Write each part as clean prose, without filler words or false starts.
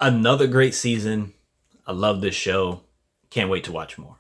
Another great season. I love this show. Can't wait to watch more.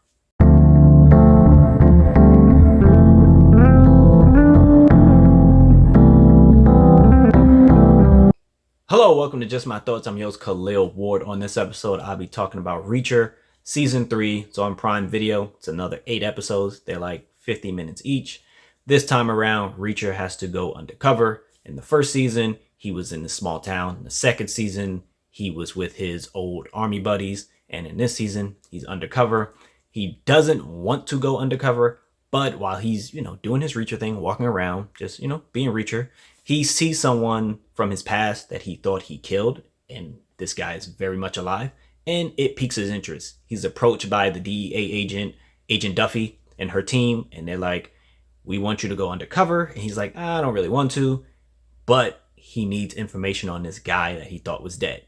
Hello, welcome to Just My Thoughts. I'm your host Khaleel Ward. On this episode, I'll be talking about Reacher Season 3. It's on Prime Video. It's another 8 episodes. They're like 50 minutes each. This time around, Reacher has to go undercover. In the first season, he was in a small town. In the second season, he was with his old army buddies. And in this season, he's undercover. He doesn't want to go undercover, but while he's, doing his Reacher thing, walking around, just, being Reacher, he sees someone from his past that he thought he killed, and this guy is very much alive, and it piques his interest. He's approached by the DEA agent, Agent Duffy, and her team, and they're like, we want you to go undercover. And he's like, I don't really want to, but he needs information on this guy that he thought was dead.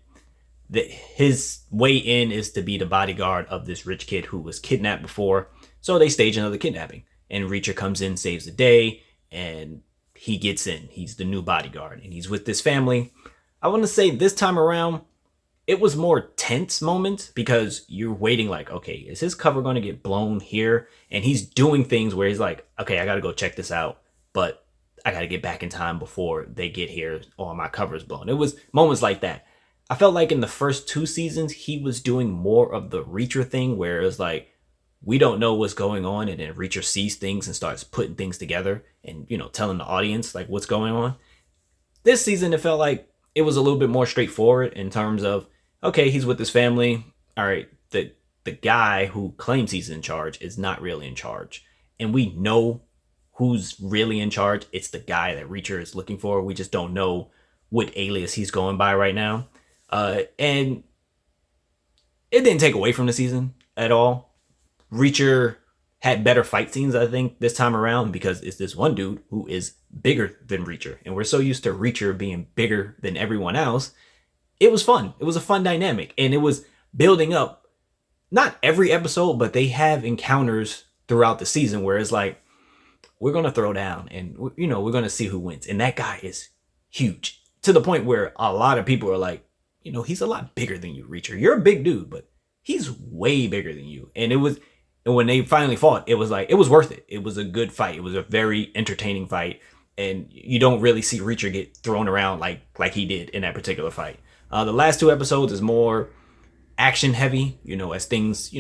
His way in is to be the bodyguard of this rich kid who was kidnapped before, so they stage another kidnapping, and Reacher comes in, saves the day, and he gets in. He's the new bodyguard, and he's with this family. I want to say this time around, it was more tense moments because you're waiting like, okay, is his cover going to get blown here? And he's doing things where he's like, okay, I got to go check this out, but I got to get back in time before they get here or my cover is blown. It was moments like that. I felt like in the first 2 seasons, he was doing more of the Reacher thing where it's like, we don't know what's going on, and then Reacher sees things and starts putting things together and, telling the audience like what's going on. This season, it felt like it was a little bit more straightforward in terms of, okay, he's with his family. All right, the guy who claims he's in charge is not really in charge. And we know who's really in charge. It's the guy that Reacher is looking for. We just don't know what alias he's going by right now. And it didn't take away from the season at all. Reacher had better fight scenes, I think, this time around because it's this one dude who is bigger than Reacher. And we're so used to Reacher being bigger than everyone else. It was fun. It was a fun dynamic. And it was building up, not every episode, but they have encounters throughout the season where it's like, we're going to throw down and, we're going to see who wins. And that guy is huge to the point where a lot of people are like, he's a lot bigger than you, Reacher. You're a big dude, but he's way bigger than you. And when they finally fought, it was like, it was worth it. It was a good fight. It was a very entertaining fight. And you don't really see Reacher get thrown around like he did in that particular fight. The last 2 episodes is more action heavy, as things,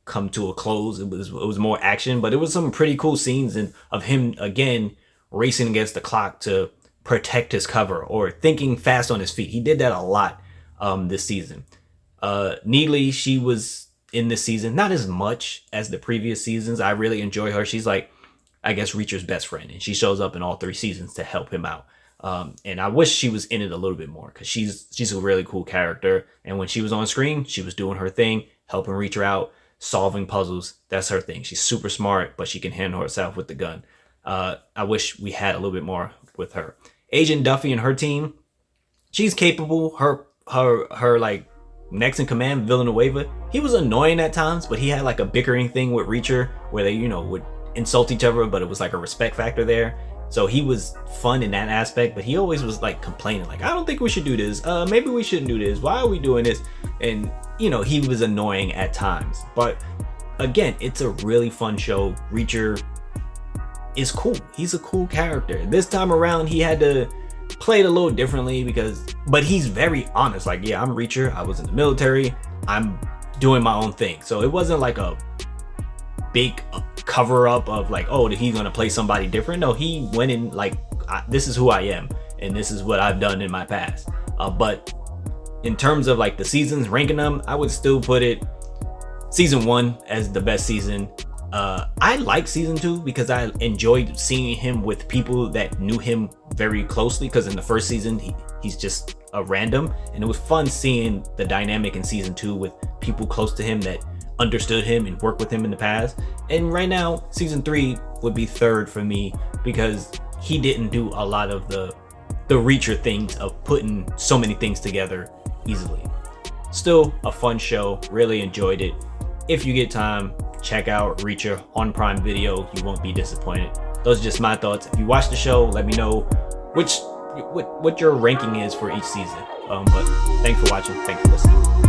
come to a close. It was more action, but it was some pretty cool scenes of him, again, racing against the clock to protect his cover or thinking fast on his feet. He did that a lot this season. Neely, she was in this season, not as much as the previous seasons. I really enjoy her. She's like, I guess, Reacher's best friend, and she shows up in all 3 seasons to help him out. And I wish she was in it a little bit more because she's a really cool character. And when she was on screen, she was doing her thing, helping Reacher out, solving puzzles. That's her thing. She's super smart, but she can handle herself with the gun. I wish we had a little bit more with her. Agent Duffy and her team, she's capable. Her like next in command, Villanueva, he was annoying at times, but he had like a bickering thing with Reacher where they, would insult each other, but it was like a respect factor there. So he was fun in that aspect, but he always was like complaining, like, I don't think we should do this. Maybe we shouldn't do this. Why are we doing this? And, he was annoying at times. But again, it's a really fun show. Reacher is cool. He's a cool character. This time around, he had to play it a little differently but he's very honest. Like, yeah, I'm Reacher. I was in the military. I'm doing my own thing. So it wasn't like a big cover up of like, oh, he's going to play somebody different. No, he went in like, this is who I am. And this is what I've done in my past. But in terms of like the seasons, ranking them, I would still put it season 1 as the best season. I like season 2 because I enjoyed seeing him with people that knew him very closely, because in the first season he's just a random, and it was fun seeing the dynamic in season 2 with people close to him that understood him and worked with him in the past. And right now season 3 would be third for me because he didn't do a lot of the Reacher things of putting so many things together easily. Still a fun show, really enjoyed it. If you get time, check out Reacher on Prime Video. You won't be disappointed. Those are just my thoughts. If you watch the show, let me know what your ranking is for each season. But thanks for watching. Thanks for listening.